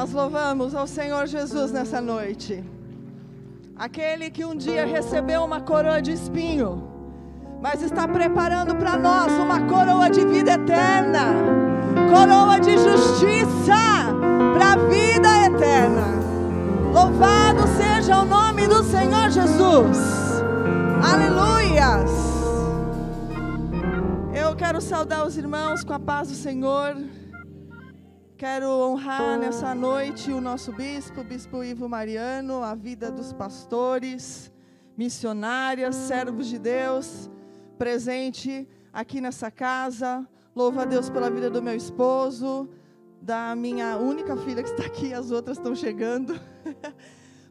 Nós louvamos ao Senhor Jesus nessa noite. Aquele que um dia recebeu uma coroa de espinho, mas está preparando para nós uma coroa de vida eterna, coroa de justiça para a vida eterna. Louvado seja o nome do Senhor Jesus. Aleluias. Eu quero saudar os irmãos com a paz do Senhor. Quero honrar nessa noite o nosso bispo, o bispo Ivo Mariano, a vida dos pastores, missionárias, servos de Deus, presente aqui nessa casa. Louvo a Deus pela vida do meu esposo, da minha única filha que está aqui, as outras estão chegando.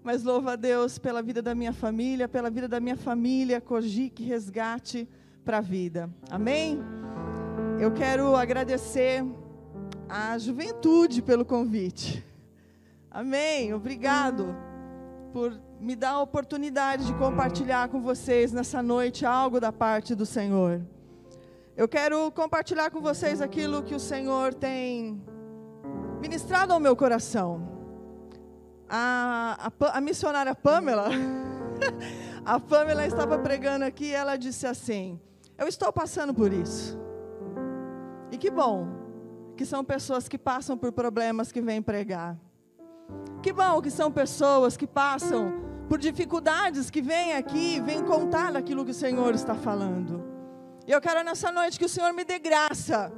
Mas louvo a Deus pela vida da minha família, pela vida da minha família, Cogic Resgate para a Vida. Amém? Eu quero agradecer a juventude pelo convite. Amém. Obrigado por me dar a oportunidade de compartilhar com vocês nessa noite algo da parte do Senhor. Eu quero compartilhar com vocês aquilo que o Senhor tem ministrado ao meu coração. A missionária Pamela, a Pamela estava pregando aqui e ela disse assim: eu estou passando por isso. E que bom que são pessoas que passam por problemas que vêm pregar. Que bom que são pessoas que passam por dificuldades que vêm aqui, vêm contar aquilo que o Senhor está falando. E eu quero nessa noite que o Senhor me dê graça,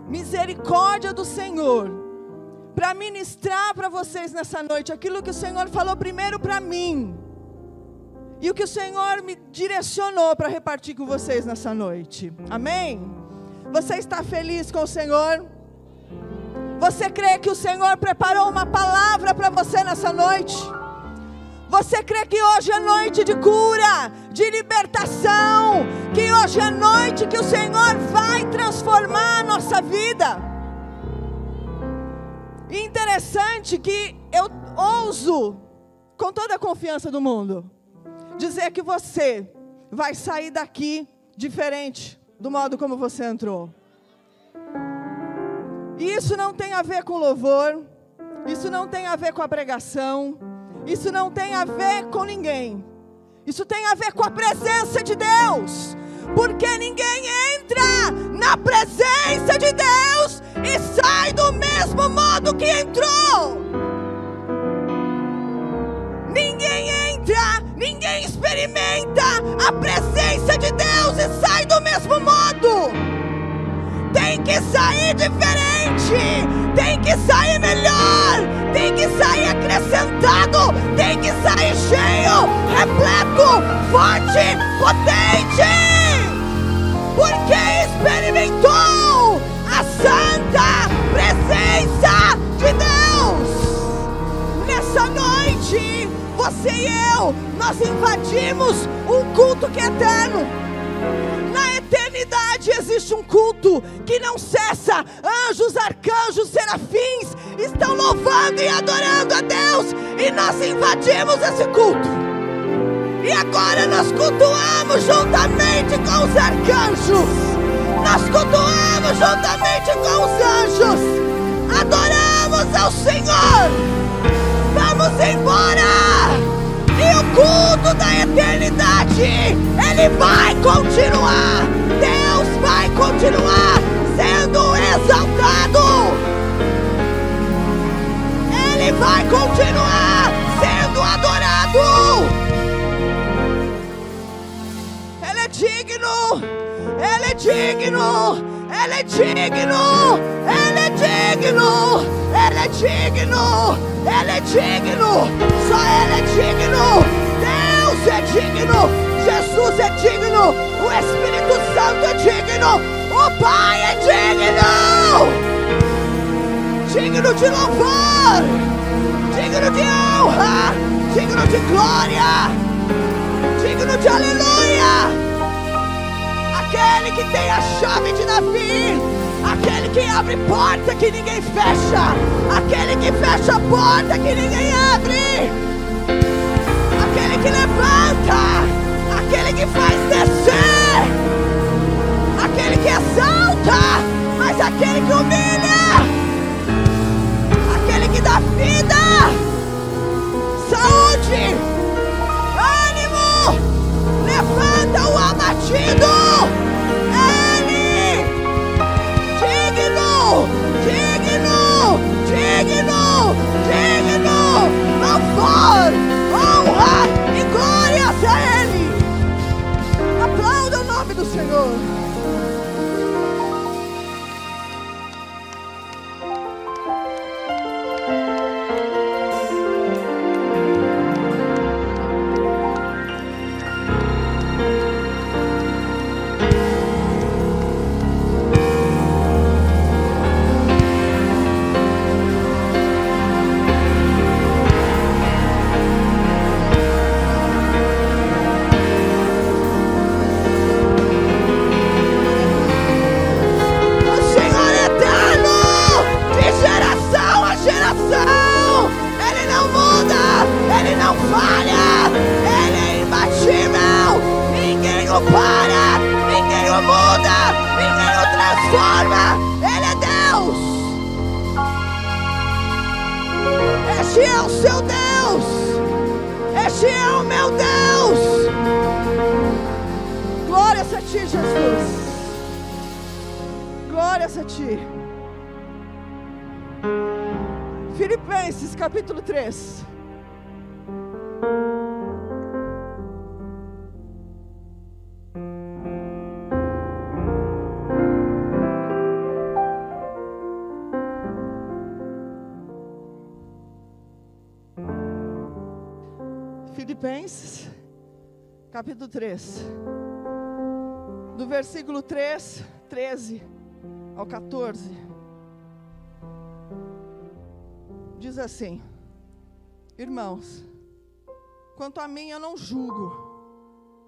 misericórdia do Senhor, para ministrar para vocês nessa noite aquilo que o Senhor falou primeiro para mim, e o que o Senhor me direcionou para repartir com vocês nessa noite. Amém? Você está feliz com o Senhor? Você crê que o Senhor preparou uma palavra para você nessa noite? Você crê que hoje é noite de cura, de libertação, que hoje é noite que o Senhor vai transformar a nossa vida? E interessante que eu ouso, com toda a confiança do mundo, dizer que você vai sair daqui diferente do modo como você entrou. E isso não tem a ver com louvor, isso não tem a ver com a pregação, isso não tem a ver com ninguém. Isso tem a ver com a presença de Deus. Porque ninguém entra na presença de Deus e sai do mesmo modo que entrou. Ninguém entra, ninguém experimenta a presença de Deus e sai do mesmo modo. Tem que sair diferente, tem que sair melhor, tem que sair acrescentado, tem que sair cheio, repleto, forte, potente, porque experimentou a santa presença de Deus. Nessa noite, você e eu, nós invadimos um culto que é eterno. Na eternidade existe um culto que não cessa. Anjos, arcanjos, serafins estão louvando e adorando a Deus, e nós invadimos esse culto. E agora nós cultuamos juntamente com os arcanjos, nós cultuamos juntamente com os anjos, adoramos ao Senhor. Vamos embora. E o culto da eternidade, ele vai continuar. Deus vai continuar sendo exaltado. Ele vai continuar sendo adorado. Ele é digno. Ele é digno. Ele é digno. Ele é digno. Ele é digno. Ele é digno. Só Ele é digno. Deus é digno. Jesus é digno. O Espírito Santo é digno. O Pai é digno. Digno de louvor, digno de honra, digno de glória, digno de aleluia. Aquele que tem a chave de Davi, aquele que abre porta que ninguém fecha, aquele que fecha a porta que ninguém abre, aquele que levanta, aquele que faz descer, aquele que exalta, mas aquele que humilha, aquele que exalta o abatido. Ele, digno, digno, digno, digno, louvor, honra e glórias a Ele. Aplauda o nome do Senhor. Este é o seu Deus. Este é o meu Deus. Glórias a ti, Jesus. Glórias a ti. Filipenses capítulo 3. Filipenses, capítulo 3, do versículo 13 ao 14, diz assim: irmãos, quanto a mim eu não julgo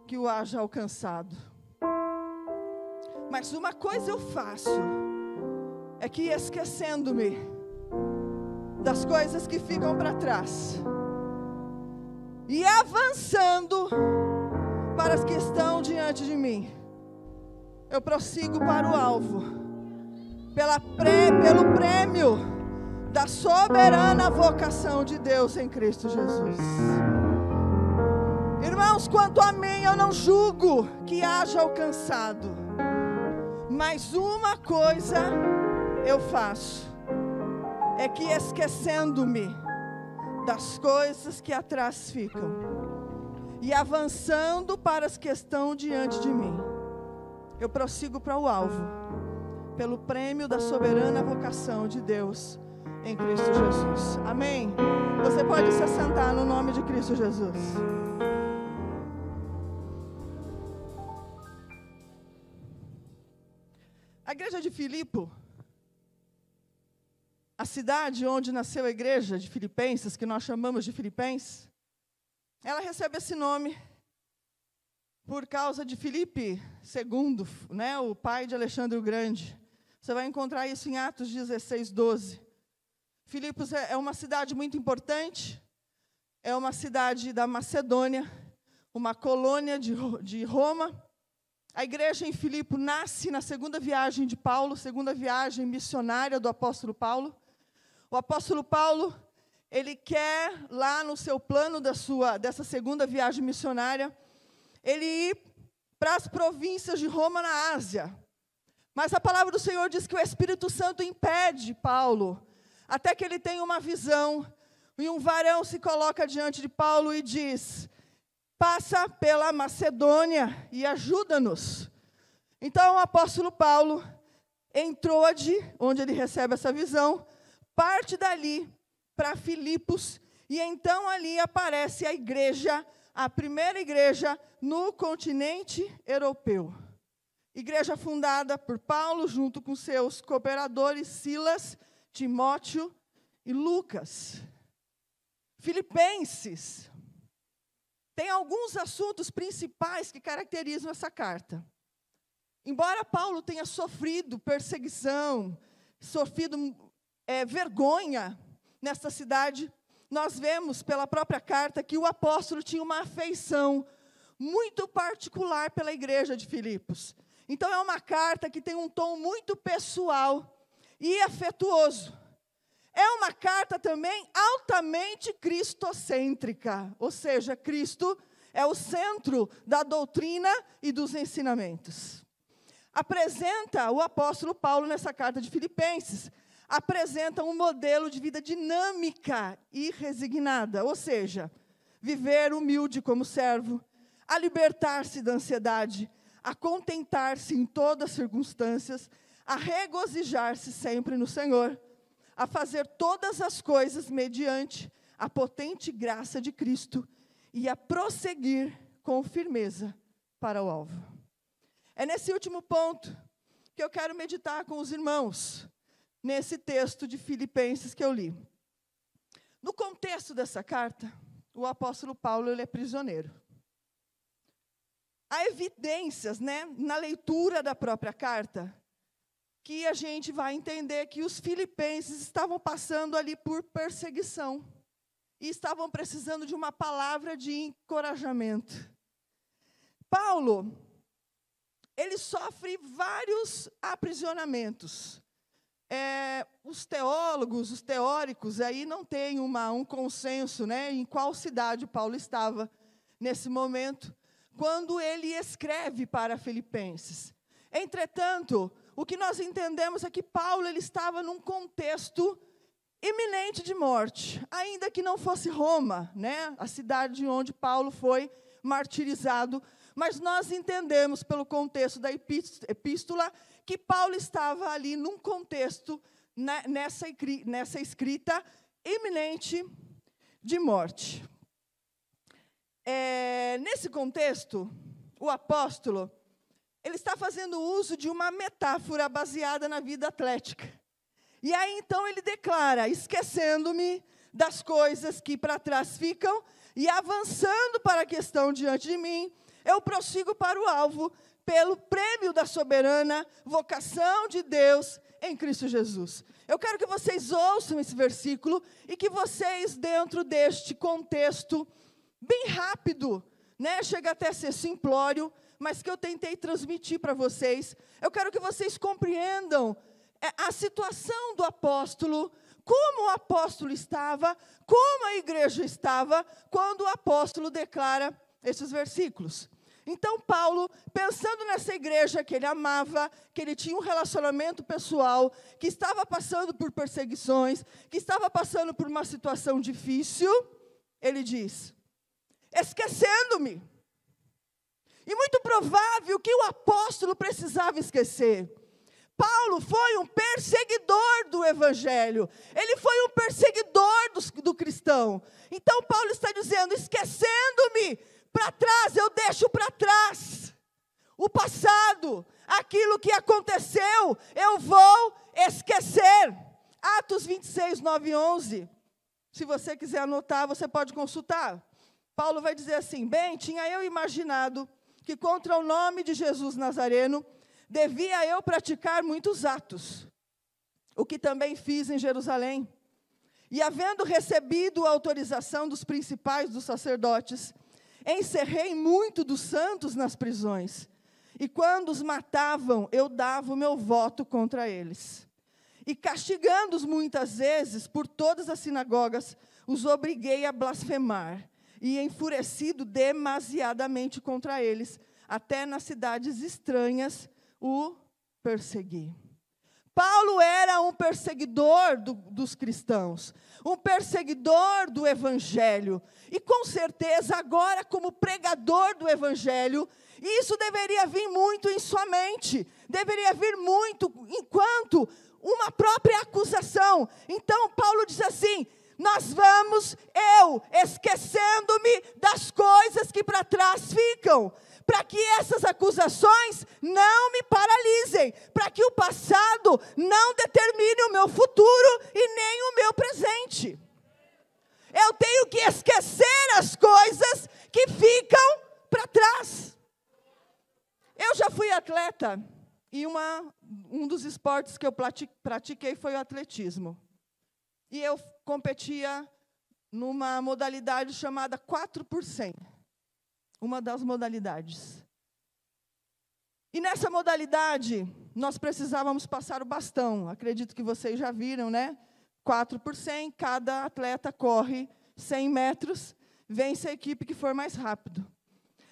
que o haja alcançado, mas uma coisa eu faço, é que esquecendo-me das coisas que ficam para trás, e avançando para as que estão diante de mim, eu prossigo para o alvo, pelo prêmio da soberana vocação de Deus em Cristo Jesus. Irmãos, quanto a mim, eu não julgo que haja alcançado, mas uma coisa eu faço, é que esquecendo-me das coisas que atrás ficam, e avançando para as que estão diante de mim, eu prossigo para o alvo, pelo prêmio da soberana vocação de Deus em Cristo Jesus. Amém? Você pode se assentar no nome de Cristo Jesus. A igreja de Filipe, a cidade onde nasceu a igreja de Filipenses, que nós chamamos de Filipenses, ela recebe esse nome por causa de Filipe II, né, o pai de Alexandre o Grande. Você vai encontrar isso em Atos 16:12. Filipos é uma cidade muito importante, é uma cidade da Macedônia, uma colônia de Roma. A igreja em Filipe nasce na segunda viagem de Paulo, segunda viagem missionária do apóstolo Paulo. O apóstolo Paulo, ele quer, lá no seu plano dessa segunda viagem missionária, ele ir para as províncias de Roma na Ásia. Mas a palavra do Senhor diz que o Espírito Santo impede Paulo, até que ele tenha uma visão, e um varão se coloca diante de Paulo e diz: passa pela Macedônia e ajuda-nos. Então o apóstolo Paulo, em Troade, onde ele recebe essa visão, parte dali para Filipos, e então ali aparece a igreja, a primeira igreja no continente europeu. Igreja fundada por Paulo, junto com seus cooperadores Silas, Timóteo e Lucas. Filipenses tem alguns assuntos principais que caracterizam essa carta. Embora Paulo tenha sofrido perseguição, sofrido vergonha nesta cidade, nós vemos pela própria carta que o apóstolo tinha uma afeição muito particular pela igreja de Filipos. Então é uma carta que tem um tom muito pessoal e afetuoso. É uma carta também altamente cristocêntrica, ou seja, Cristo é o centro da doutrina e dos ensinamentos. Apresenta o apóstolo Paulo nessa carta de Filipenses, apresenta um modelo de vida dinâmica e resignada, ou seja, viver humilde como servo, a libertar-se da ansiedade, a contentar-se em todas as circunstâncias, a regozijar-se sempre no Senhor, a fazer todas as coisas mediante a potente graça de Cristo e a prosseguir com firmeza para o alvo. É nesse último ponto que eu quero meditar com os irmãos, nesse texto de Filipenses que eu li. No contexto dessa carta, o apóstolo Paulo ele é prisioneiro. Há evidências, na leitura da própria carta, que a gente vai entender que os filipenses estavam passando ali por perseguição e estavam precisando de uma palavra de encorajamento. Paulo, ele sofre vários aprisionamentos. Os teólogos, os teóricos, aí não tem um consenso, em qual cidade Paulo estava nesse momento, quando ele escreve para Filipenses. Entretanto, o que nós entendemos é que Paulo ele estava num contexto iminente de morte, ainda que não fosse Roma, a cidade onde Paulo foi martirizado, mas nós entendemos pelo contexto da epístola que Paulo estava ali num contexto, nessa escrita, iminente de morte. Nesse contexto, o apóstolo, ele está fazendo uso de uma metáfora baseada na vida atlética. E aí, então, ele declara, esquecendo-me das coisas que para trás ficam e avançando para a questão diante de mim, eu prossigo para o alvo pelo prêmio da soberana vocação de Deus em Cristo Jesus. Eu quero que vocês ouçam esse versículo e que vocês, dentro deste contexto, bem rápido, chega até a ser simplório, mas que eu tentei transmitir para vocês. Eu quero que vocês compreendam a situação do apóstolo, como o apóstolo estava, como a igreja estava, quando o apóstolo declara esses versículos. Então, Paulo, pensando nessa igreja que ele amava, que ele tinha um relacionamento pessoal, que estava passando por perseguições, que estava passando por uma situação difícil, ele diz, esquecendo-me. E muito provável que o apóstolo precisava esquecer. Paulo foi um perseguidor do evangelho. Ele foi um perseguidor do cristão. Então, Paulo está dizendo, esquecendo-me, para trás, eu deixo para trás o passado, aquilo que aconteceu, eu vou esquecer. Atos 26, 9 e 11. Se você quiser anotar, você pode consultar. Paulo vai dizer assim, bem, tinha eu imaginado que contra o nome de Jesus Nazareno, devia eu praticar muitos atos, o que também fiz em Jerusalém. E havendo recebido a autorização dos principais dos sacerdotes, encerrei muito dos santos nas prisões, e quando os matavam, eu dava o meu voto contra eles. E castigando-os muitas vezes, por todas as sinagogas, os obriguei a blasfemar, e enfurecido demasiadamente contra eles, até nas cidades estranhas o persegui. Paulo era um perseguidor dos cristãos, um perseguidor do evangelho, e com certeza agora como pregador do evangelho, isso deveria vir muito em sua mente, deveria vir muito enquanto uma própria acusação. Então Paulo diz assim, eu esquecendo-me das coisas que para trás ficam, para que essas acusações não me paralisem, para que o passado não determine o meu futuro e nem o meu presente. Eu tenho que esquecer as coisas que ficam para trás. Eu já fui atleta e um dos esportes que eu pratiquei foi o atletismo. E eu competia numa modalidade chamada 4x100. Uma das modalidades. E nessa modalidade, nós precisávamos passar o bastão. Acredito que vocês já viram, 4x100, cada atleta corre 100 metros, vence a equipe que for mais rápido.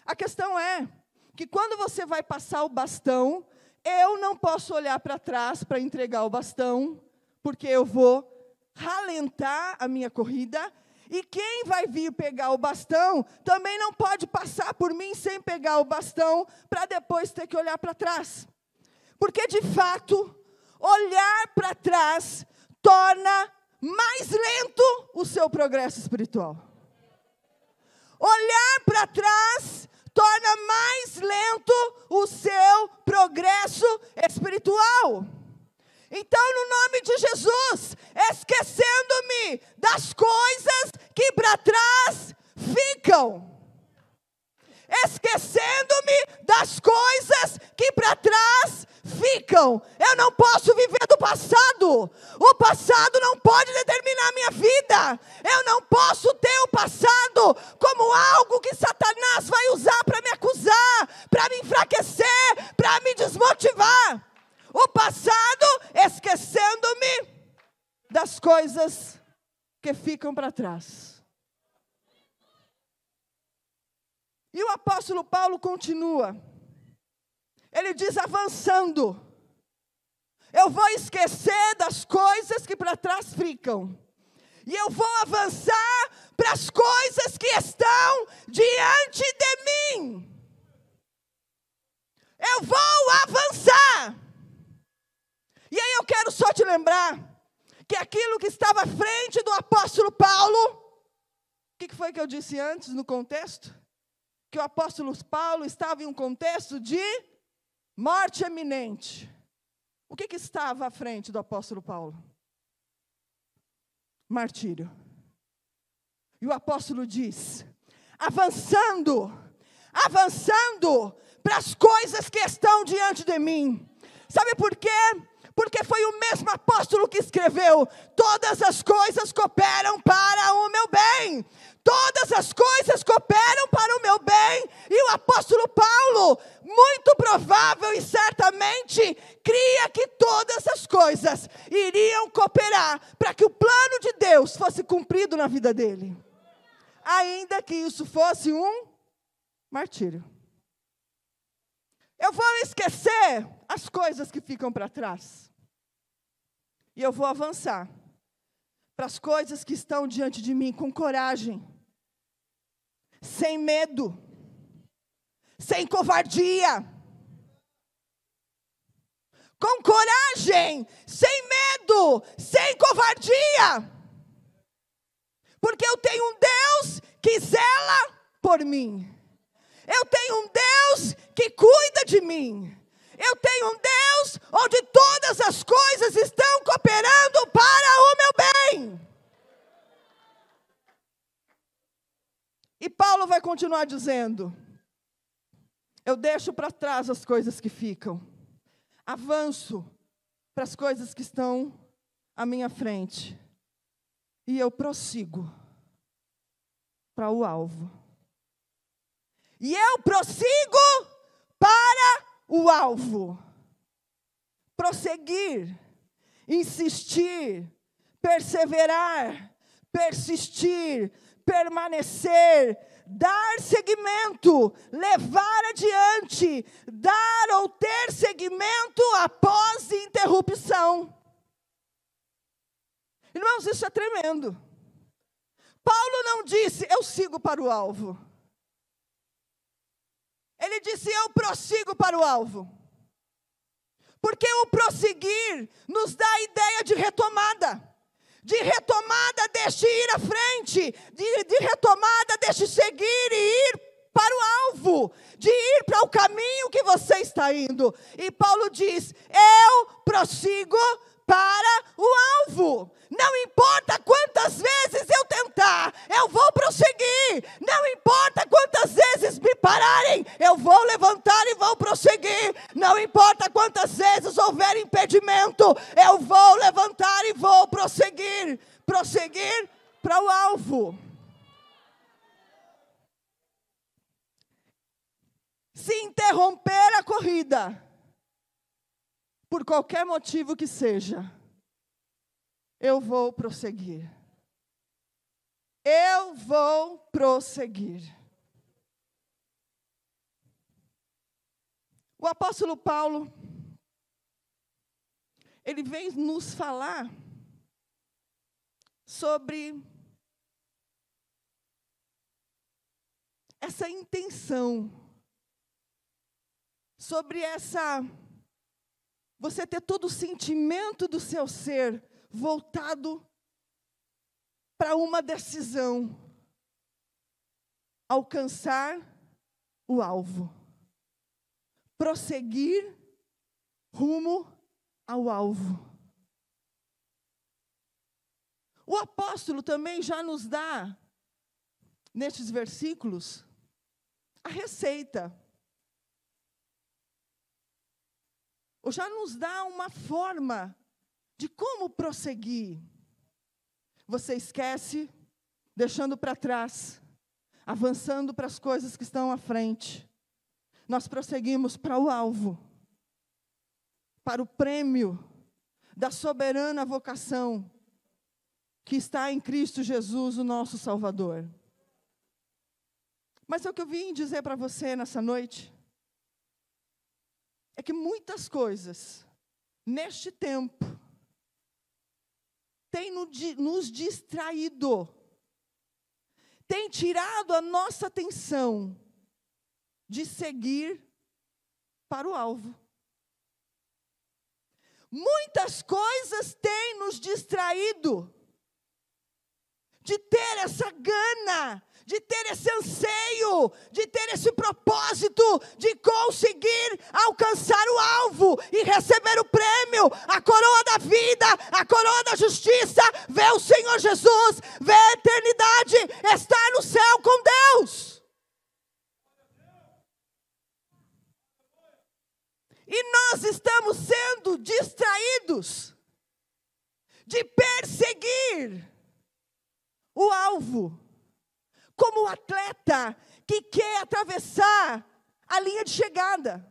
A questão é que quando você vai passar o bastão, eu não posso olhar para trás para entregar o bastão, porque eu vou ralentar a minha corrida, e quem vai vir pegar o bastão também não pode passar por mim sem pegar o bastão, para depois ter que olhar para trás. Porque, de fato, olhar para trás torna mais lento o seu progresso espiritual. Olhar para trás torna mais lento o seu progresso espiritual. Então, no nome de Jesus, esquecendo-me das coisas que para trás ficam. Esquecendo-me das coisas que para trás ficam. Eu não posso viver do passado. O passado não pode determinar a minha vida. Eu não posso ter o passado como algo que Satanás vai usar para me acusar, para me enfraquecer, para me desmotivar. O passado, esquecendo-me das coisas que ficam para trás. E o apóstolo Paulo continua. Ele diz, avançando. Eu vou esquecer das coisas que para trás ficam. E eu vou avançar para as coisas que estão diante de mim. Eu vou avançar. E aí eu quero só te lembrar que aquilo que estava à frente do apóstolo Paulo, o que foi que eu disse antes no contexto? Que o apóstolo Paulo estava em um contexto de morte iminente. O que estava à frente do apóstolo Paulo? Martírio. E o apóstolo diz, avançando para as coisas que estão diante de mim. Sabe por quê? Porque foi o mesmo apóstolo que escreveu, todas as coisas cooperam para o meu bem. Todas as coisas cooperam para o meu bem. E o apóstolo Paulo, muito provável e certamente, cria que todas as coisas iriam cooperar para que o plano de Deus fosse cumprido na vida dele. Ainda que isso fosse um martírio. Eu vou esquecer as coisas que ficam para trás. E eu vou avançar para as coisas que estão diante de mim com coragem. Sem medo. Sem covardia. Com coragem. Sem medo. Sem covardia. Porque eu tenho um Deus que zela por mim. Eu tenho um Deus que cuida de mim. Eu tenho um Deus onde todas as coisas estão cooperando para o meu bem. E Paulo vai continuar dizendo, eu deixo para trás as coisas que ficam. Avanço para as coisas que estão à minha frente. E eu prossigo para o alvo. E eu prossigo para o alvo. Prosseguir, insistir, perseverar, persistir, permanecer, dar seguimento, levar adiante, dar ou ter seguimento após interrupção. Irmãos, isso é tremendo. Paulo não disse, eu sigo para o alvo. Ele disse, eu prossigo para o alvo. Porque o prosseguir nos dá a ideia de retomada. De retomada, deixe ir à frente. De retomada, deixe seguir e ir para o alvo. De ir para o caminho que você está indo. E Paulo diz, eu prossigo para o alvo. Não importa quantas vezes eu tentar, eu vou prosseguir. Não importa quantas vezes me pararem, eu vou levantar e vou prosseguir. Não importa quantas vezes houver impedimento, eu vou levantar e vou prosseguir. Prosseguir para o alvo. Se interromper a corrida, por qualquer motivo que seja, eu vou prosseguir. Eu vou prosseguir. apóstolo Paulo, ele vem nos falar sobre essa intenção, sobre você ter todo o sentimento do seu ser voltado para uma decisão: alcançar o alvo, prosseguir rumo ao alvo. O apóstolo também já nos dá, nestes versículos, a receita. Ou já nos dá uma forma de como prosseguir. Você esquece, deixando para trás, avançando para as coisas que estão à frente. Nós prosseguimos para o alvo, para o prêmio da soberana vocação que está em Cristo Jesus, o nosso Salvador. Mas é o que eu vim dizer para você nessa noite, é que muitas coisas, neste tempo, têm nos distraído, têm tirado a nossa atenção de seguir para o alvo. Muitas coisas têm nos distraído de ter essa gana, de ter esse anseio, de ter esse propósito, de conseguir alcançar o alvo e receber o prêmio, a coroa da vida, a coroa da justiça, ver o Senhor Jesus, ver a eternidade, estar no céu com Deus. E nós estamos sendo distraídos de perseguir o alvo, como o atleta que quer atravessar a linha de chegada.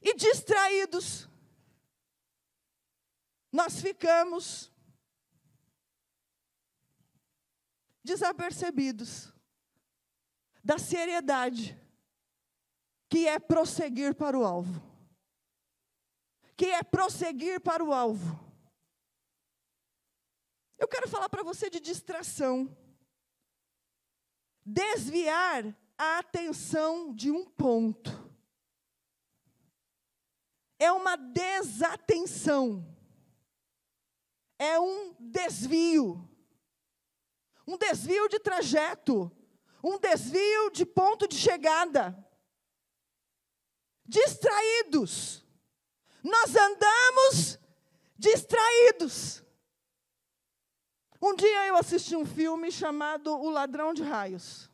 E distraídos, nós ficamos desapercebidos da seriedade que é prosseguir para o alvo. Que é prosseguir para o alvo. Eu quero falar para você de distração. Desviar a atenção de um ponto. É uma desatenção. É um desvio. Um desvio de trajeto. Um desvio de ponto de chegada. Distraídos. Nós andamos distraídos. Um dia eu assisti um filme chamado O Ladrão de Raios.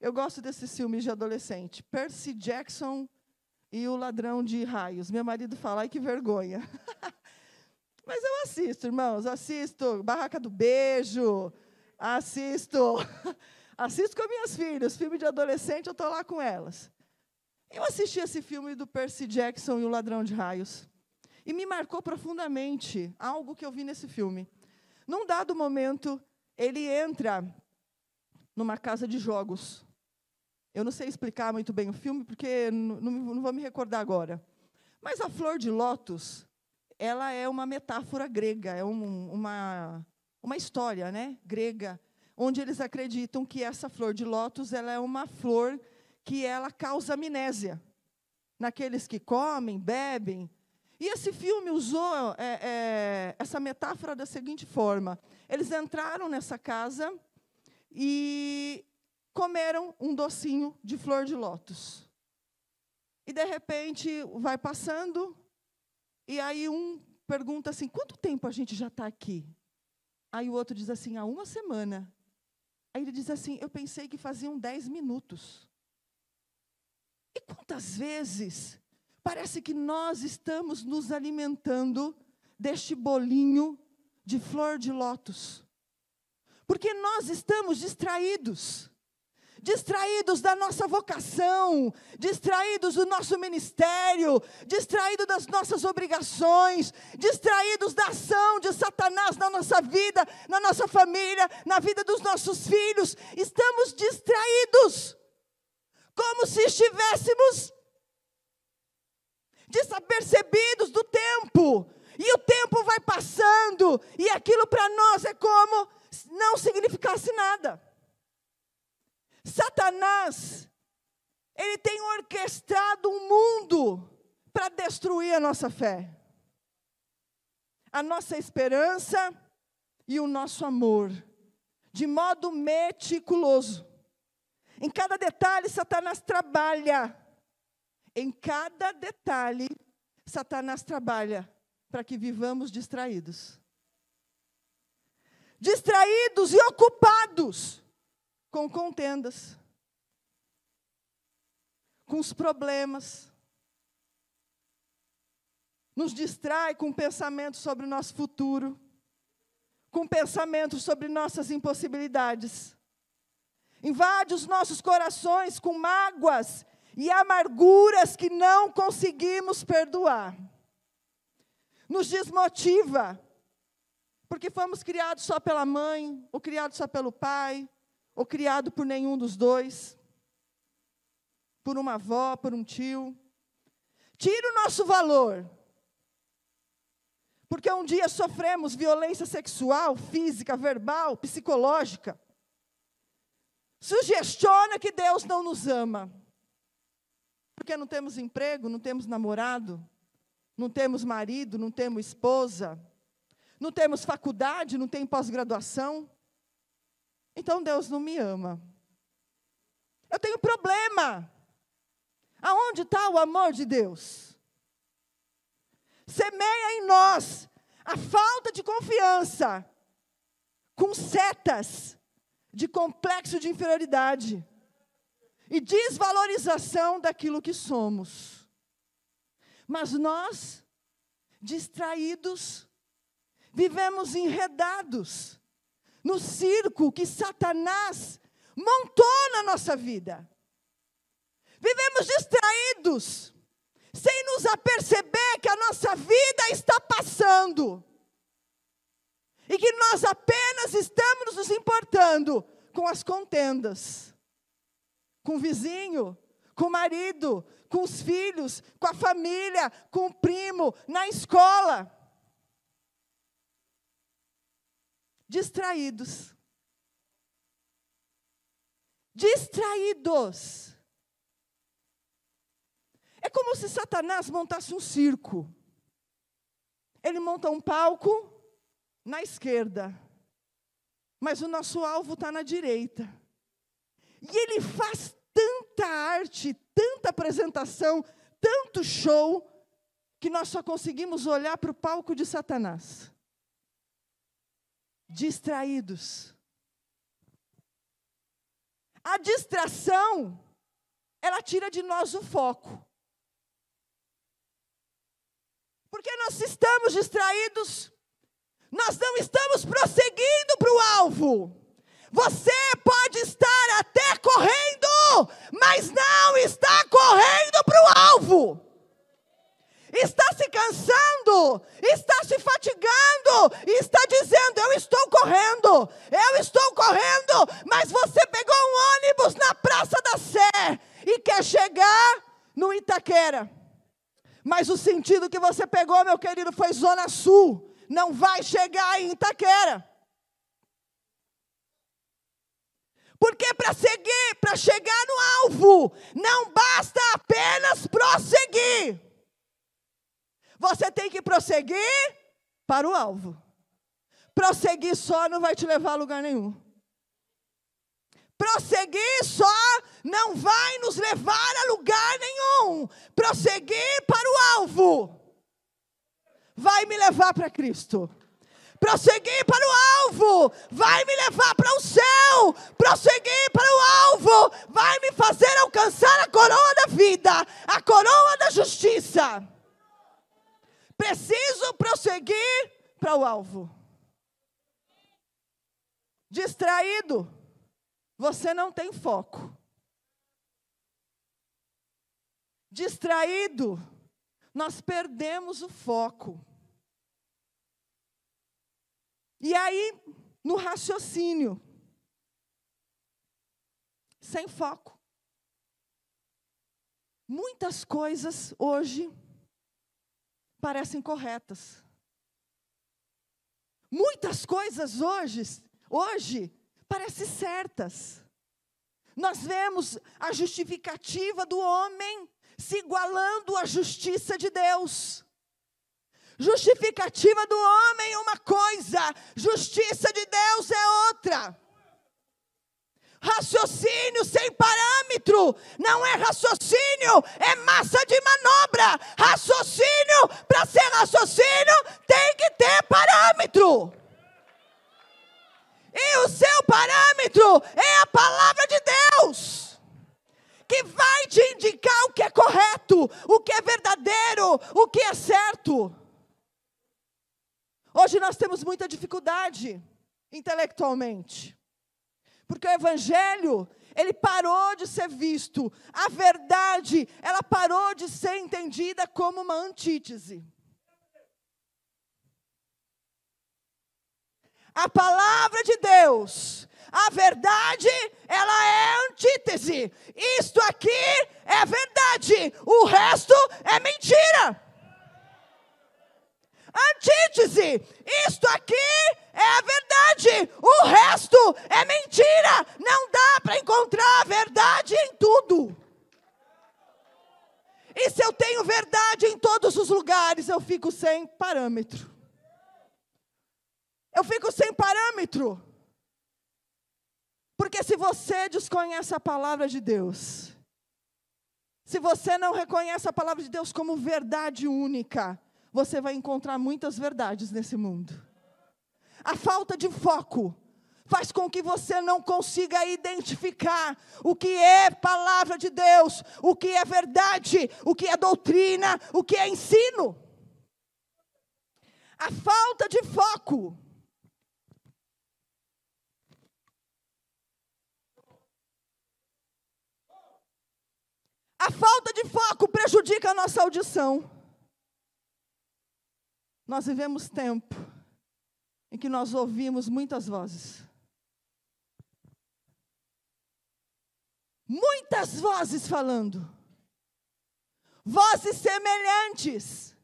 Eu gosto desses filmes de adolescente. Percy Jackson e O Ladrão de Raios. Meu marido fala, ai que vergonha. Mas eu assisto, irmãos. Assisto Barraca do Beijo. Assisto com as minhas filhas. Filme de adolescente, eu estou lá com elas. Eu assisti esse filme do Percy Jackson e O Ladrão de Raios. E me marcou profundamente algo que eu vi nesse filme. Num dado momento, ele entra numa casa de jogos. Eu não sei explicar muito bem o filme, porque não vou me recordar agora. Mas a flor de lótus, ela é uma metáfora grega, é uma história, né, grega, onde eles acreditam que essa flor de lótus ela é uma flor que ela causa amnésia naqueles que comem, bebem. E esse filme usou essa metáfora da seguinte forma. Eles entraram nessa casa e comeram um docinho de flor de lótus. E, de repente, vai passando, e aí um pergunta assim, quanto tempo a gente já está aqui? Aí o outro diz assim, há 1 semana. Aí ele diz assim, eu pensei que faziam 10 minutos. E quantas vezes parece que nós estamos nos alimentando deste bolinho de flor de lótus? Porque nós estamos distraídos. Distraídos da nossa vocação, distraídos do nosso ministério, distraídos das nossas obrigações, distraídos da ação de Satanás na nossa vida, na nossa família, na vida dos nossos filhos. Estamos distraídos. Como como se estivéssemos desapercebidos do tempo. E o tempo vai passando, e aquilo para nós é como se não significasse nada. Satanás, ele tem orquestrado um mundo para destruir a nossa fé, a nossa esperança e o nosso amor, de modo meticuloso. Em cada detalhe, Satanás trabalha. Em cada detalhe, Satanás trabalha para que vivamos distraídos. Distraídos e ocupados com contendas, com os problemas. Nos distrai com pensamentos sobre o nosso futuro, com pensamentos sobre nossas impossibilidades. Invade os nossos corações com mágoas e amarguras que não conseguimos perdoar. Nos desmotiva, porque fomos criados só pela mãe, ou criados só pelo pai, ou criados por nenhum dos dois, por uma avó, por um tio. Tira o nosso valor, porque um dia sofremos violência sexual, física, verbal, psicológica. Sugestiona que Deus não nos ama, porque não temos emprego, não temos namorado, não temos marido, não temos esposa, não temos faculdade, não tem pós-graduação. Então Deus não me ama. Eu tenho problema. Aonde está o amor de Deus? Semeia em nós a falta de confiança, com setas de complexo de inferioridade e desvalorização daquilo que somos. Mas nós, distraídos, vivemos enredados no circo que Satanás montou na nossa vida. Vivemos distraídos, sem nos aperceber que a nossa vida está passando. E que nós apenas estamos nos importando com as contendas, com o vizinho, com o marido, com os filhos, com a família, com o primo, na escola. Distraídos. Distraídos. É como se Satanás montasse um circo. Ele monta um palco na esquerda, mas o nosso alvo está na direita. E ele faz tanta arte, tanta apresentação, tanto show, que nós só conseguimos olhar para o palco de Satanás. Distraídos. A distração, ela tira de nós o foco. Porque nós estamos distraídos, nós não estamos prosseguindo para o alvo. Você pode estar até correndo, mas não está correndo para o alvo. Está se cansando, está se fatigando, está dizendo, eu estou correndo, mas você pegou um ônibus na Praça da Sé e quer chegar no Itaquera. Mas o sentido que você pegou, meu querido, foi Zona Sul, não vai chegar em Itaquera. Porque para chegar no alvo, não basta apenas prosseguir. Você tem que prosseguir para o alvo. Prosseguir só não vai te levar a lugar nenhum. Prosseguir só não vai nos levar a lugar nenhum. Prosseguir para o alvo vai me levar para Cristo. Prosseguir para o alvo vai me levar para o céu. Prosseguir para o alvo vai me fazer alcançar a coroa da vida, a coroa da justiça. Preciso prosseguir para o alvo. Distraído, você não tem foco. Distraído, nós perdemos o foco. E aí, no raciocínio, sem foco. Muitas coisas hoje parecem corretas. Muitas coisas hoje parecem certas. Nós vemos a justificativa do homem se igualando à justiça de Deus. Justificativa do homem é uma coisa, justiça de Deus é outra. Raciocínio sem parâmetro não é raciocínio, é massa de manobra. Raciocínio, para ser raciocínio, tem que ter parâmetro. E o seu parâmetro é a palavra de Deus, que vai te indicar o que é correto, o que é verdadeiro, o que é certo. Hoje nós temos muita dificuldade intelectualmente, porque o evangelho, ele parou de ser visto. A verdade, ela parou de ser entendida como uma antítese. A palavra de Deus, a verdade, ela é antítese. Isto aqui é verdade, o resto é mentira. Antítese, isto aqui é a verdade, o resto é mentira. Não dá para encontrar a verdade em tudo. E se eu tenho verdade em todos os lugares, eu fico sem parâmetro. Eu fico sem parâmetro. Porque se você desconhece a palavra de Deus, se você não reconhece a palavra de Deus como verdade única, você vai encontrar muitas verdades nesse mundo. A falta de foco faz com que você não consiga identificar o que é palavra de Deus, o que é verdade, o que é doutrina, o que é ensino. A falta de foco. A falta de foco prejudica a nossa audição. Nós vivemos tempo em que nós ouvimos muitas vozes. Muitas vozes falando. Vozes semelhantes.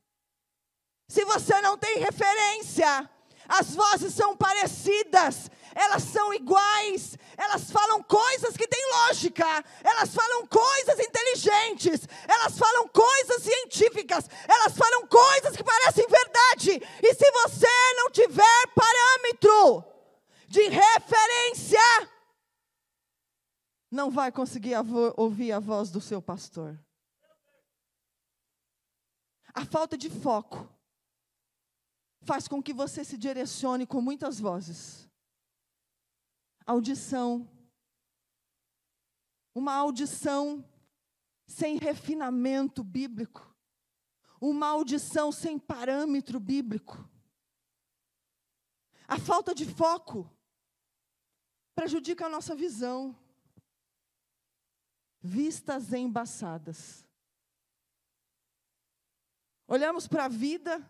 Se você não tem referência, as vozes são parecidas, elas são iguais, elas falam coisas que têm lógica, elas falam coisas inteligentes, elas falam coisas científicas, elas falam coisas que parecem verdade. E se você não tiver parâmetro de referência, não vai conseguir ouvir a voz do seu pastor. A falta de foco faz com que você se direcione com muitas vozes. Audição. Uma audição sem refinamento bíblico. Uma audição sem parâmetro bíblico. A falta de foco prejudica a nossa visão. Vistas embaçadas. Olhamos para a vida,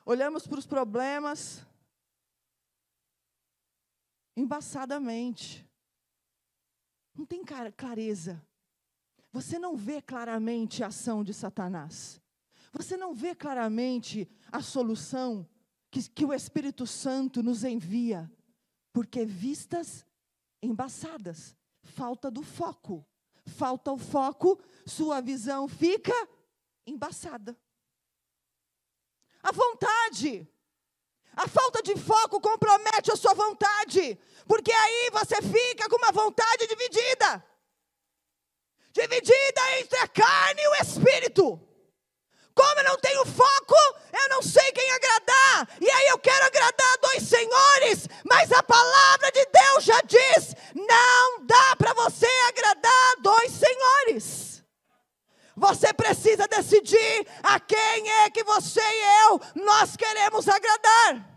olhamos para os problemas embaçadamente. Não tem clareza. Você não vê claramente a ação de Satanás. Você não vê claramente a solução que o Espírito Santo nos envia. Porque vistas embaçadas. Falta do foco. Falta o foco, sua visão fica embaçada. A vontade. A falta de foco compromete a sua vontade. Porque aí você fica com uma vontade dividida. Dividida entre a carne e o espírito. Como eu não tenho foco, eu não sei quem agradar. E aí eu quero agradar a dois senhores. Mas a palavra de Deus já diz, não dá para você agradar a dois senhores. Você precisa decidir a quem é que você e nós queremos agradar.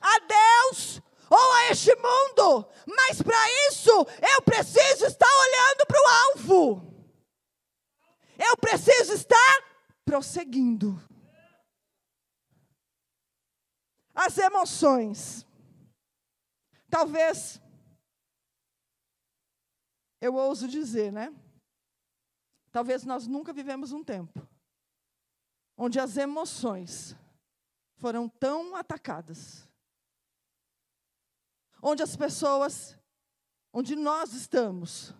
A Deus ou a este mundo. Mas para isso, eu preciso estar olhando para o alvo. Eu preciso estar prosseguindo. As emoções. Talvez, eu ouso dizer, né? Talvez nós nunca vivemos um tempo onde as emoções foram tão atacadas. Onde as pessoas, onde nós estamos,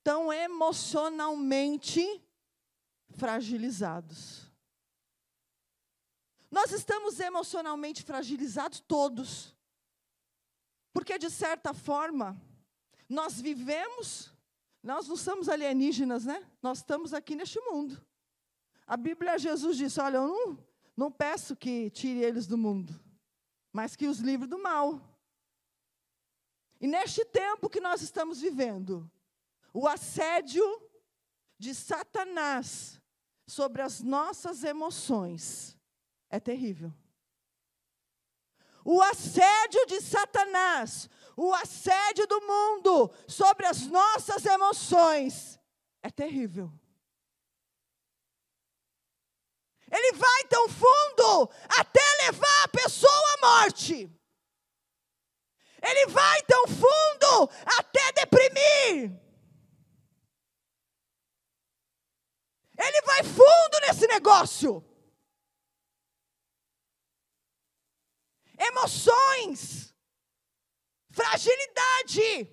tão emocionalmente fragilizados. Nós estamos emocionalmente fragilizados todos. Porque, de certa forma, nós vivemos, nós não somos alienígenas, né? Nós estamos aqui neste mundo. A Bíblia, Jesus disse, olha, eu não peço que tire eles do mundo, mas que os livre do mal. E neste tempo que nós estamos vivendo, o assédio de Satanás sobre as nossas emoções é terrível. O assédio de Satanás, o assédio do mundo sobre as nossas emoções é terrível. Ele vai tão fundo até levar a pessoa à morte. Ele vai tão fundo até deprimir. Ele vai fundo nesse negócio. Emoções, fragilidade,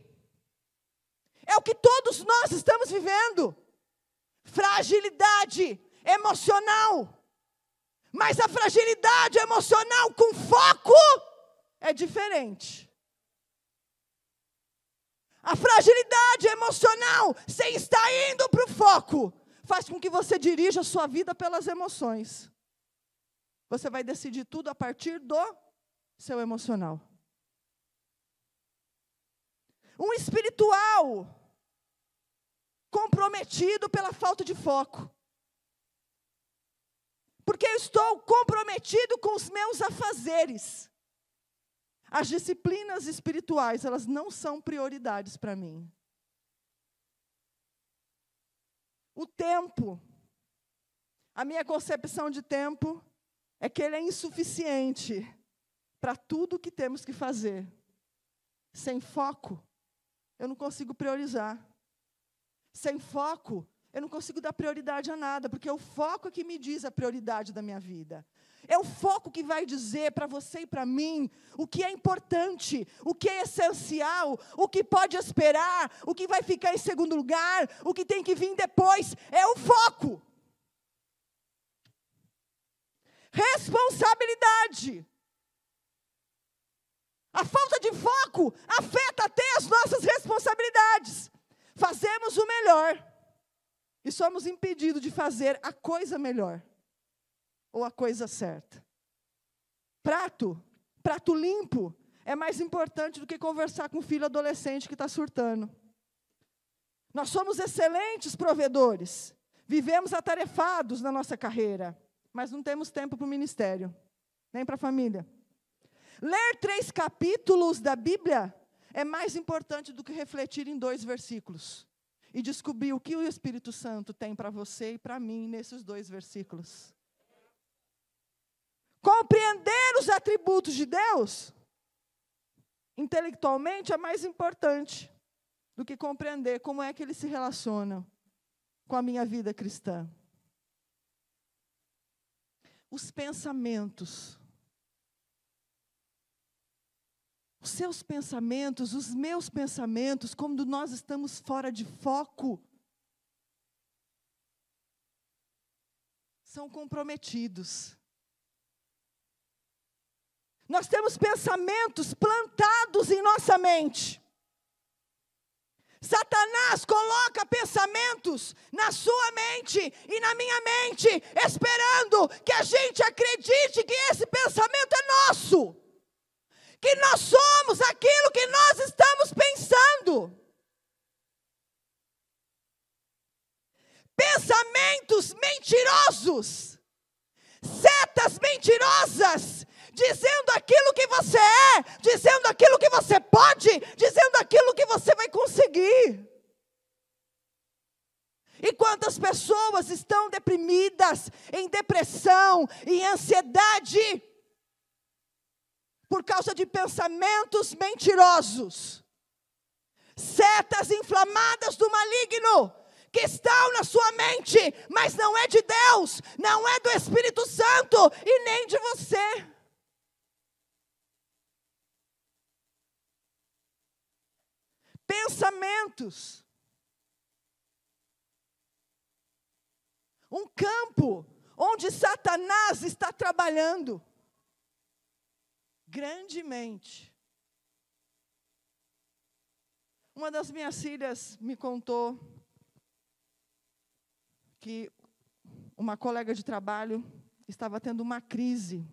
é o que todos nós estamos vivendo. Fragilidade emocional. Mas a fragilidade emocional com foco é diferente. A fragilidade emocional, sem estar indo para o foco, faz com que você dirija a sua vida pelas emoções. Você vai decidir tudo a partir do seu emocional. Um espiritual comprometido pela falta de foco. Porque eu estou comprometido com os meus afazeres. As disciplinas espirituais, elas não são prioridades para mim. O tempo, a minha concepção de tempo é que ele é insuficiente para tudo o que temos que fazer. Sem foco, eu não consigo priorizar. Sem foco, eu não consigo dar prioridade a nada, porque é o foco que me diz a prioridade da minha vida. É o foco que vai dizer para você e para mim o que é importante, o que é essencial, o que pode esperar, o que vai ficar em segundo lugar, o que tem que vir depois. É o foco. Responsabilidade. A falta de foco afeta até as nossas responsabilidades. Fazemos o melhor e somos impedidos de fazer a coisa melhor. Ou a coisa certa. Prato limpo, é mais importante do que conversar com o filho adolescente que está surtando. Nós somos excelentes provedores, vivemos atarefados na nossa carreira, mas não temos tempo para o ministério, nem para a família. Ler 3 capítulos da Bíblia é mais importante do que refletir em 2 versículos. E descobrir o que o Espírito Santo tem para você e para mim nesses 2 versículos. Compreender os atributos de Deus, intelectualmente, é mais importante do que compreender como é que eles se relacionam com a minha vida cristã. Os pensamentos. Os seus pensamentos, os meus pensamentos, quando nós estamos fora de foco, são comprometidos. Nós temos pensamentos plantados em nossa mente. Satanás coloca pensamentos na sua mente e na minha mente, esperando que a gente acredite que esse pensamento é nosso. Que nós somos aquilo que nós estamos pensando. Pensamentos mentirosos, setas mentirosas, dizendo aquilo que você é, dizendo aquilo que você pode, dizendo aquilo que você vai conseguir. E quantas pessoas estão deprimidas, em depressão, em ansiedade, por causa de pensamentos mentirosos, setas inflamadas do maligno, que estão na sua mente, mas não é de Deus, não é do Espírito Santo e nem de você. Pensamentos. Um campo onde Satanás está trabalhando grandemente. Uma das minhas filhas me contou que uma colega de trabalho estava tendo uma crise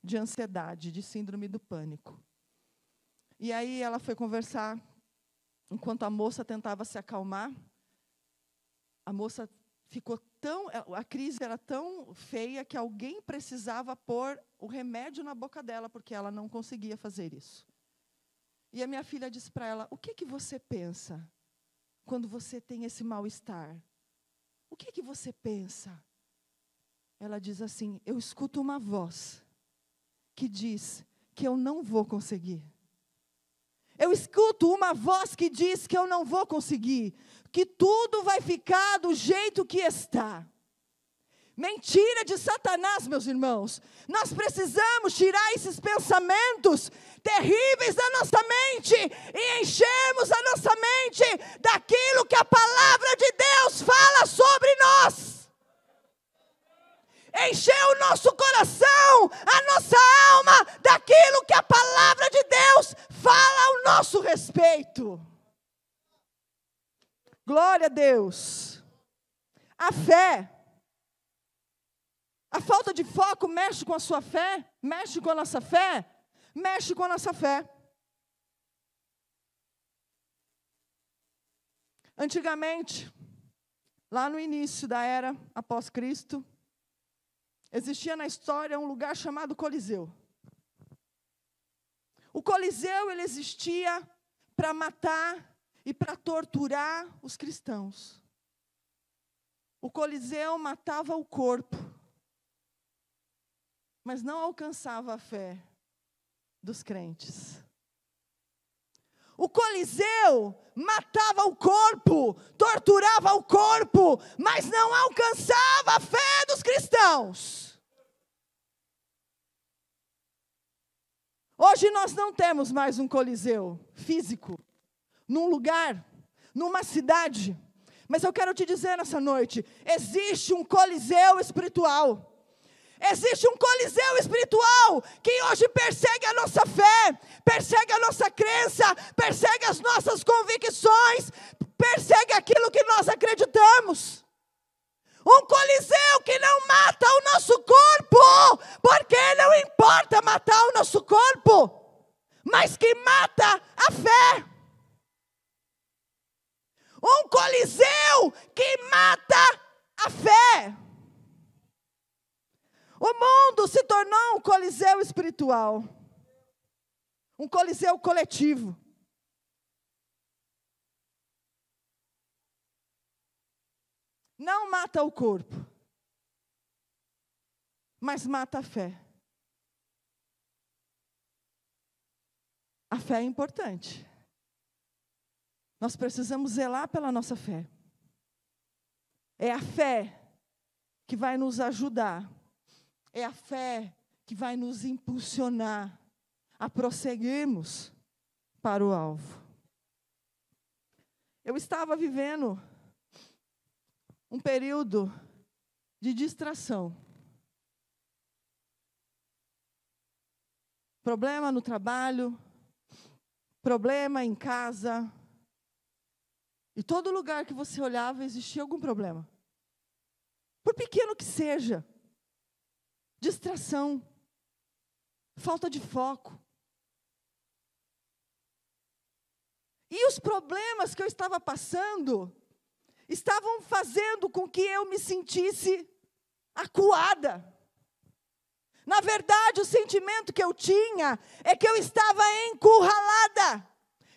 de ansiedade, de síndrome do pânico. E aí ela foi conversar, enquanto a moça tentava se acalmar, a moça a crise era tão feia que alguém precisava pôr o remédio na boca dela, porque ela não conseguia fazer isso. E a minha filha disse para ela: o que você pensa quando você tem esse mal-estar? O que você pensa? Ela diz assim: eu escuto uma voz que diz que eu não vou conseguir. Eu escuto uma voz que diz que eu não vou conseguir, que tudo vai ficar do jeito que está. Mentira de Satanás, meus irmãos. Nós precisamos tirar esses pensamentos terríveis da nossa mente e enchermos a nossa mente daquilo que a palavra de Deus fala sobre nós. Encher o nosso coração, a nossa alma, daquilo que a palavra de Deus fala ao nosso respeito. Glória a Deus. A fé. A falta de foco mexe com a sua fé, mexe com a nossa fé, mexe com a nossa fé. Antigamente, lá no início da era após Cristo, existia na história um lugar chamado Coliseu. O Coliseu, ele existia para matar e para torturar os cristãos. O Coliseu matava o corpo, mas não alcançava a fé dos crentes. O Coliseu matava o corpo, torturava o corpo, mas não alcançava a fé dos cristãos. Hoje nós não temos mais um Coliseu físico, num lugar, numa cidade. Mas eu quero te dizer nessa noite, existe um Coliseu espiritual. Existe um Coliseu espiritual que hoje persegue a nossa fé, persegue a nossa crença, persegue as nossas convicções, persegue aquilo que nós acreditamos. Um Coliseu que não mata o nosso corpo, porque não importa matar o nosso corpo, mas que mata a fé. Um Coliseu que mata a fé. O mundo se tornou um coliseu espiritual. Um coliseu coletivo. Não mata o corpo, mas mata a fé. A fé é importante. Nós precisamos zelar pela nossa fé. É a fé que vai nos ajudar. É a fé que vai nos impulsionar a prosseguirmos para o alvo. Eu estava vivendo um período de distração. Problema no trabalho, problema em casa. E todo lugar que você olhava existia algum problema. Por pequeno que seja. Distração, falta de foco. E os problemas que eu estava passando estavam fazendo com que eu me sentisse acuada. Na verdade, o sentimento que eu tinha é que eu estava encurralada.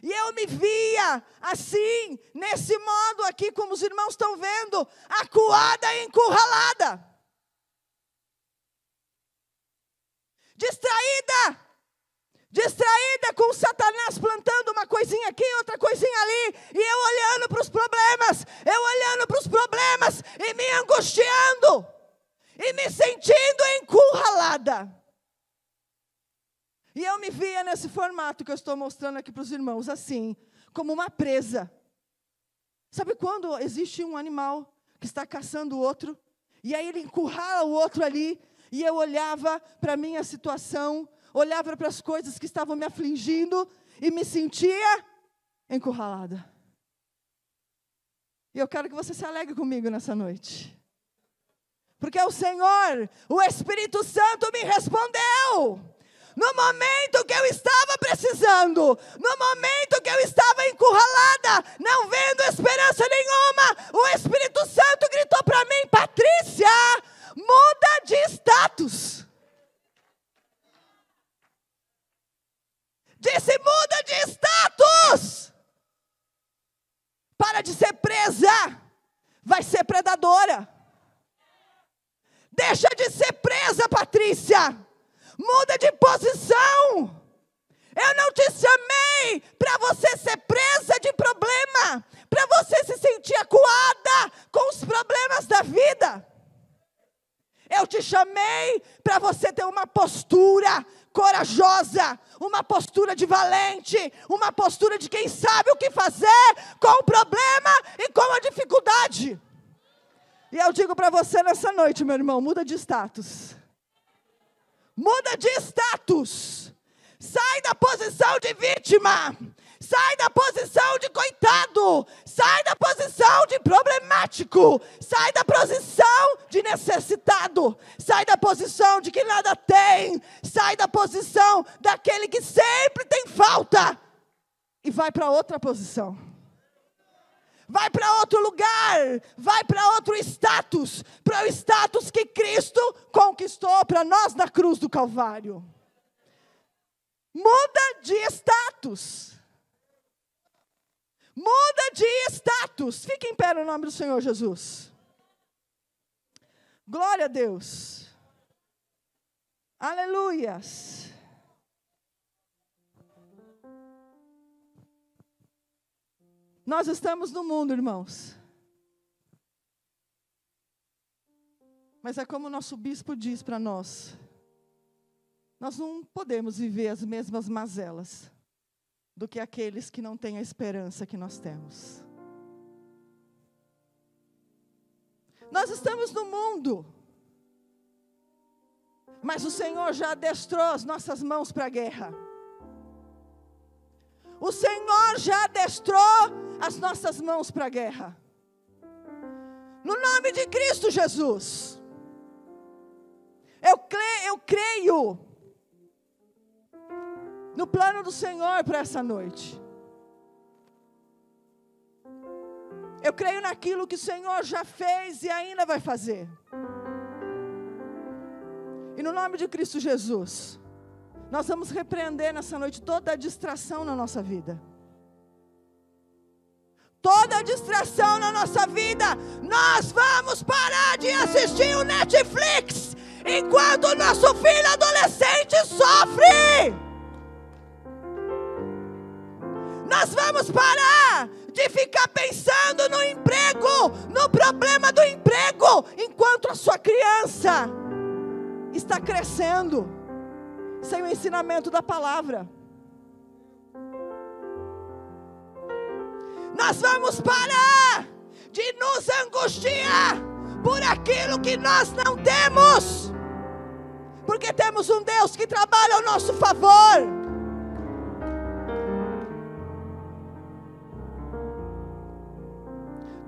E eu me via assim, nesse modo aqui, como os irmãos estão vendo, acuada e encurralada. Distraída com Satanás plantando uma coisinha aqui, outra coisinha ali, e eu olhando para os problemas, eu olhando E eu me via nesse formato que eu estou mostrando aqui para os irmãos, assim, como uma presa. Sabe quando existe um animal que está caçando o outro, e aí ele encurrala o outro ali, e eu olhava para a minha situação, olhava para as coisas que estavam me afligindo, e me sentia encurralada. E eu quero que você se alegre comigo nessa noite. Porque o Senhor, o Espírito Santo me respondeu. No momento que eu estava precisando, no momento que eu estava encurralada, não vendo esperança nenhuma, o Espírito Santo gritou para mim: Patrícia, muda de status. Disse: muda de status. Para de ser presa, vai ser predadora. Deixa de ser presa, Patrícia. Muda de posição. Eu não te chamei para você ser presa de problema, para você se sentir acuada com os problemas da vida. Eu te chamei para você ter uma postura corajosa, uma postura de valente, uma postura de quem sabe o que fazer com o problema e com a dificuldade. E eu digo para você nessa noite, meu irmão, muda de status. Muda de status. Sai da posição de vítima. Sai da posição de coitado. Sai da posição de problemático. Sai da posição de necessitado. Sai da posição de que nada tem. Sai da posição daquele que sempre tem falta. E vai para outra posição. Vai para outro lugar. Vai para outro status. Para o status que Cristo conquistou para nós na cruz do Calvário. Muda de status. Muda de status. Fique em pé no nome do Senhor Jesus. Glória a Deus. Aleluias. Nós estamos no mundo, irmãos. Mas é como o nosso bispo diz para nós. Nós não podemos viver as mesmas mazelas do que aqueles que não têm a esperança que nós temos. Nós estamos no mundo, mas o Senhor já adestrou as nossas mãos para a guerra. O Senhor já adestrou as nossas mãos para a guerra. No nome de Cristo Jesus. Eu creio no plano do Senhor para essa noite. Eu creio naquilo que o Senhor já fez e ainda vai fazer. E no nome de Cristo Jesus, nós vamos repreender nessa noite toda a distração na nossa vida. Toda a distração na nossa vida. Nós vamos parar de assistir o Netflix enquanto o nosso filho adolescente sofre. Nós vamos parar de ficar pensando no emprego, no problema do emprego, enquanto a sua criança está crescendo sem o ensinamento da palavra. Nós vamos parar de nos angustiar por aquilo que nós não temos, porque temos um Deus que trabalha ao nosso favor.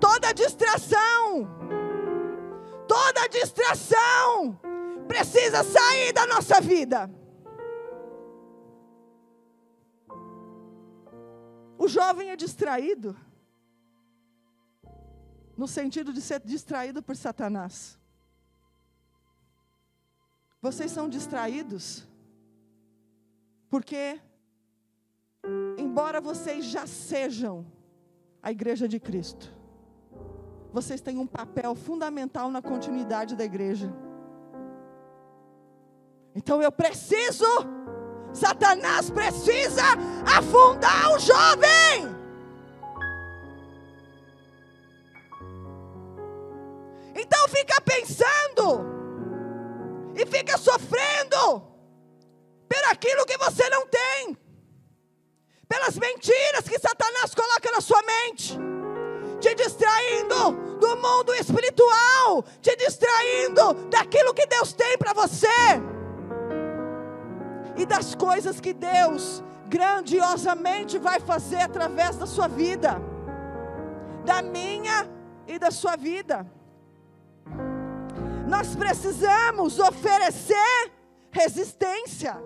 Toda distração precisa sair da nossa vida. O jovem é distraído no sentido de ser distraído por Satanás. Vocês são distraídos porque, embora vocês já sejam a igreja de Cristo, vocês têm um papel fundamental na continuidade da igreja. Então Satanás precisa afundar o jovem. Então fica pensando e fica sofrendo aquilo que você não tem, pelas mentiras que Satanás coloca na sua mente, te distraindo do mundo espiritual, te distraindo daquilo que Deus tem para você, e das coisas que Deus grandiosamente vai fazer através da sua vida, da minha e da sua vida. Nós precisamos oferecer resistência.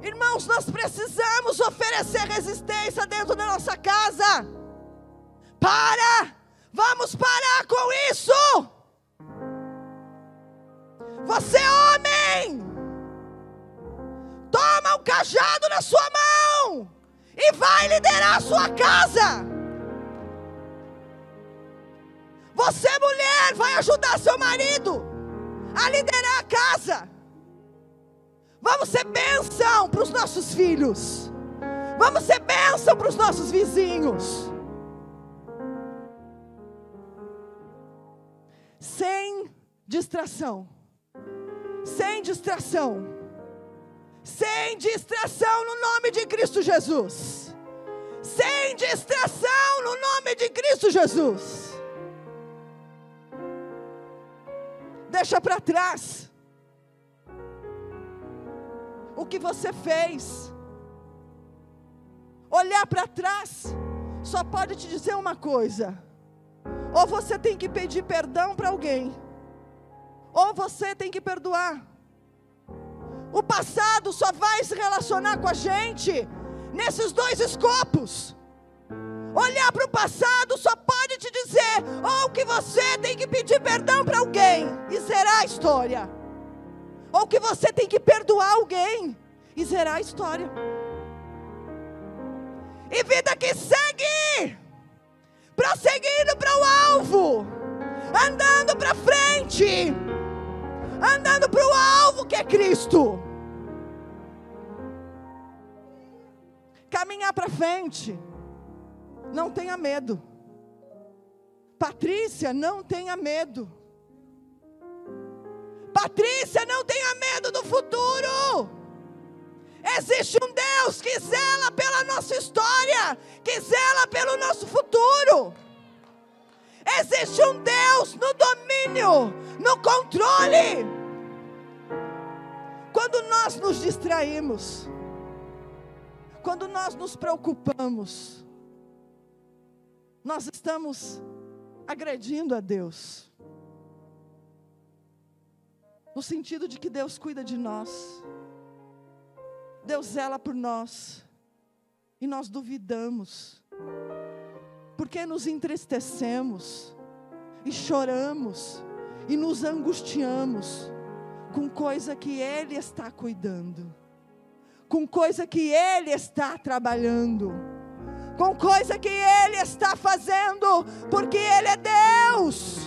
Irmãos, nós precisamos oferecer resistência dentro da nossa casa. Vamos parar com isso. Você homem, toma um cajado na sua mão e vai liderar a sua casa. Você mulher, vai ajudar seu marido a liderar a casa. Vamos ser bênção para os nossos filhos. Vamos ser bênção para os nossos vizinhos. Sem distração. Sem distração. Sem distração no nome de Cristo Jesus. Sem distração no nome de Cristo Jesus. Deixa para trás o que você fez. Olhar para trás só pode te dizer uma coisa: ou você tem que pedir perdão para alguém, ou você tem que perdoar. O passado só vai se relacionar com a gente nesses dois escopos. Olhar para o passado só pode te dizer ou que você tem que pedir perdão para alguém e zerar a história, ou que você tem que perdoar alguém e zerar a história. E vida que segue, prosseguindo para o alvo, andando para frente, andando para o alvo que é Cristo. Caminhar para frente. Não tenha medo. Patrícia, não tenha medo. Patrícia, não tenha medo do futuro. Existe um Deus que zela pela nossa história, que zela pelo nosso futuro. Existe um Deus no domínio, no controle. Quando nós nos distraímos, quando nós nos preocupamos, nós estamos agredindo a Deus. No sentido de que Deus cuida de nós. Deus zela por nós. E nós duvidamos. Porque nos entristecemos. E choramos. E nos angustiamos. Com coisa que Ele está cuidando. Com coisa que Ele está trabalhando. Com coisa que Ele está fazendo, porque Ele é Deus.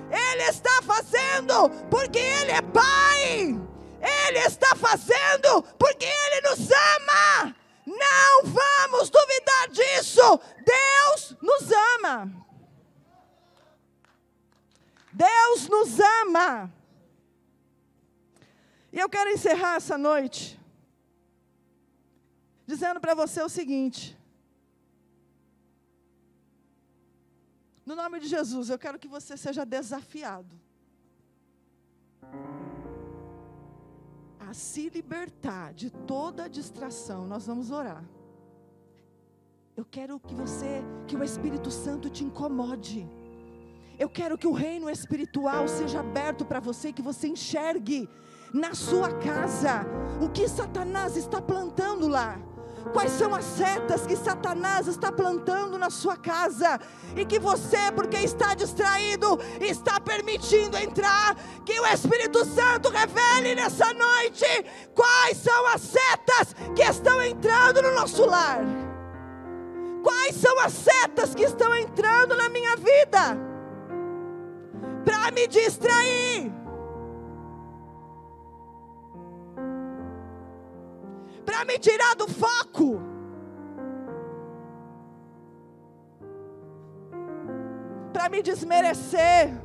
Ele está fazendo porque Ele é Pai. Ele está fazendo porque Ele nos ama. Não vamos duvidar disso. Deus nos ama. Deus nos ama. E eu quero encerrar essa noite dizendo para você o seguinte: no nome de Jesus, eu quero que você seja desafiado a se libertar de toda a distração. Nós vamos orar. Eu quero que o Espírito Santo te incomode. Eu quero que o reino espiritual seja aberto para você, que você enxergue na sua casa o que Satanás está plantando lá. Quais são as setas que Satanás está plantando na sua casa, e que você, porque está distraído, está permitindo entrar. Que o Espírito Santo revele nessa noite quais são as setas que estão entrando no nosso lar. Quais são as setas que estão entrando na minha vida para me distrair, para me tirar do foco, para me desmerecer,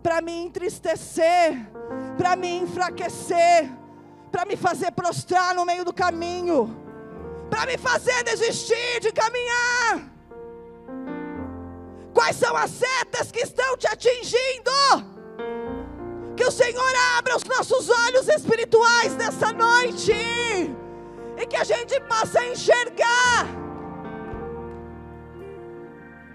para me entristecer, para me enfraquecer, para me fazer prostrar no meio do caminho, para me fazer desistir de caminhar? Quais são as setas que estão te atingindo? Que o Senhor abra os nossos olhos espirituais nessa noite, e que a gente possa enxergar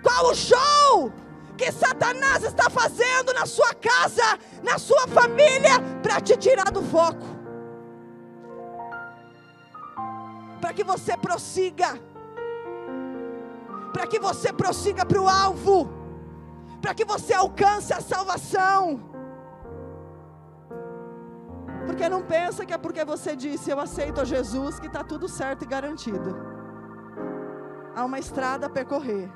qual o show que Satanás está fazendo na sua casa, na sua família, para te tirar do foco, para que você prossiga, para que você prossiga para o alvo, para que você alcance a salvação. Porque não pensa que é porque você disse eu aceito a Jesus que está tudo certo e garantido. Há uma estrada a percorrer.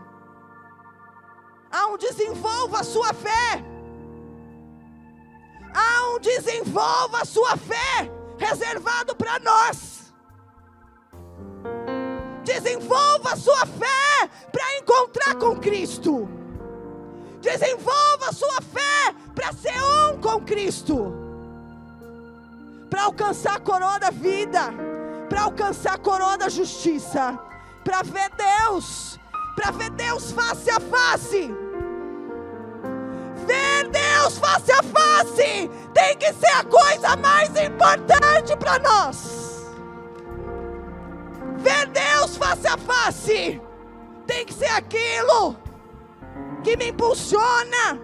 Há um desenvolva a sua fé. Há um desenvolva a sua fé reservado para nós. Desenvolva a sua fé para encontrar com Cristo. Desenvolva a sua fé para ser um com Cristo, para alcançar a coroa da vida, para alcançar a coroa da justiça, para ver Deus face a face. Ver Deus face a face tem que ser a coisa mais importante para nós. Ver Deus face a face tem que ser aquilo que me impulsiona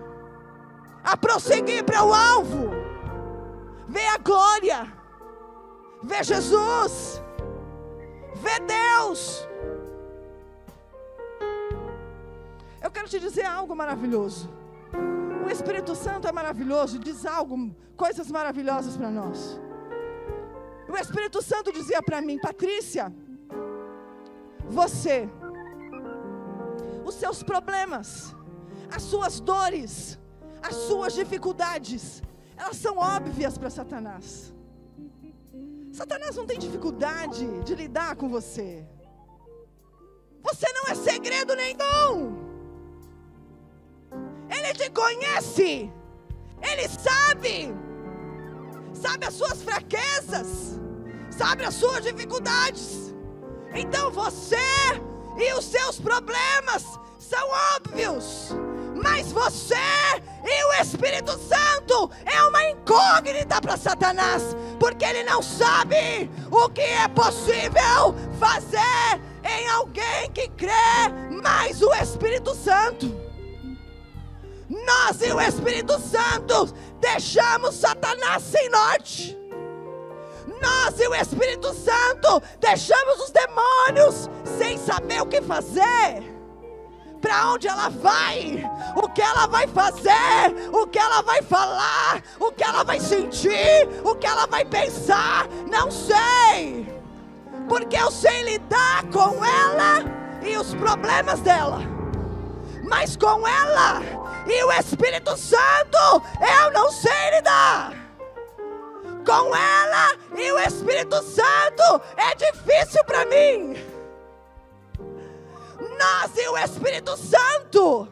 a prosseguir para o alvo. Ver a glória, ver Jesus, ver Deus. Eu quero te dizer algo maravilhoso. O Espírito Santo é maravilhoso, diz coisas maravilhosas para nós. O Espírito Santo dizia para mim: Patrícia, você, os seus problemas, as suas dores, as suas dificuldades, elas são óbvias para Satanás. Satanás não tem dificuldade de lidar com você. Você não é segredo nenhum. Ele te conhece. Ele sabe as suas fraquezas, sabe as suas dificuldades. Então você e os seus problemas são óbvios, mas você e o Espírito Santo é uma incógnita para Satanás, porque ele não sabe o que é possível fazer em alguém que crê, mas o Espírito Santo. Nós e o Espírito Santo deixamos Satanás sem norte. Nós e o Espírito Santo deixamos os demônios sem saber o que fazer, para onde ela vai, o que ela vai fazer, o que ela vai falar, o que ela vai sentir, o que ela vai pensar. Não sei, porque eu sei lidar com ela e os problemas dela, mas com ela e o Espírito Santo eu não sei lidar. Com ela e o Espírito Santo é difícil para mim. Nós e o Espírito Santo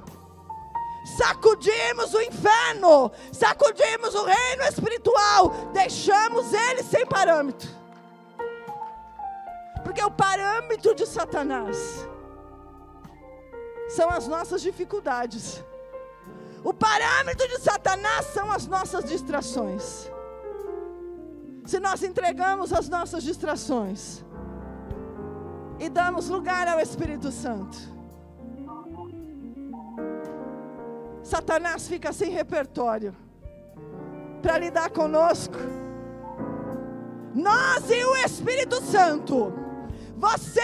sacudimos o inferno, sacudimos o reino espiritual, deixamos ele sem parâmetro, porque o parâmetro de Satanás são as nossas dificuldades. O parâmetro de Satanás são as nossas distrações. Se nós entregamos as nossas distrações e damos lugar ao Espírito Santo, Satanás fica sem repertório para lidar conosco. Nós e o Espírito Santo, você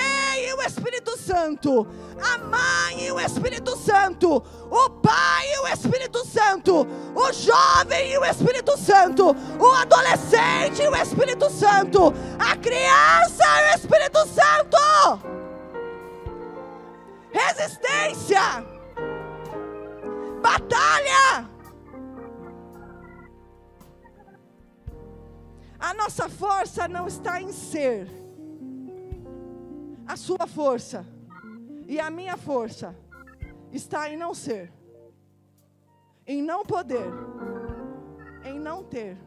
e o Espírito Santo, a mãe e o Espírito Santo, o pai e o Espírito Santo, o jovem e o Espírito Santo, o adolescente e o Espírito Santo, a criança e o Espírito Santo. Resistência, batalha. A nossa força não está em ser. A sua força e a minha força está em não ser, em não poder, em não ter.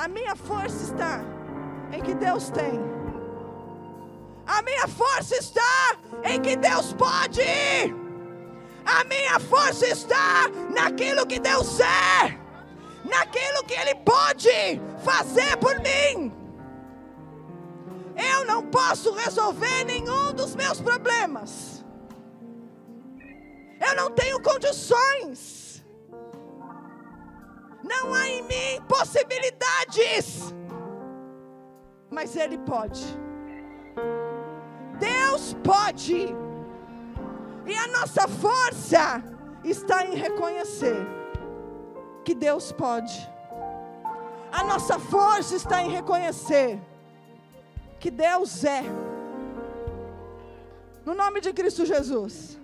A minha força está em que Deus tem. A minha força está em que Deus pode. A minha força está naquilo que Deus é, naquilo que Ele pode fazer por mim. Eu não posso resolver nenhum dos meus problemas. Eu não tenho condições. Não há em mim possibilidades. Mas Ele pode. Deus pode. E a nossa força está em reconhecer que Deus pode. A nossa força está em reconhecer que Deus é. No nome de Cristo Jesus.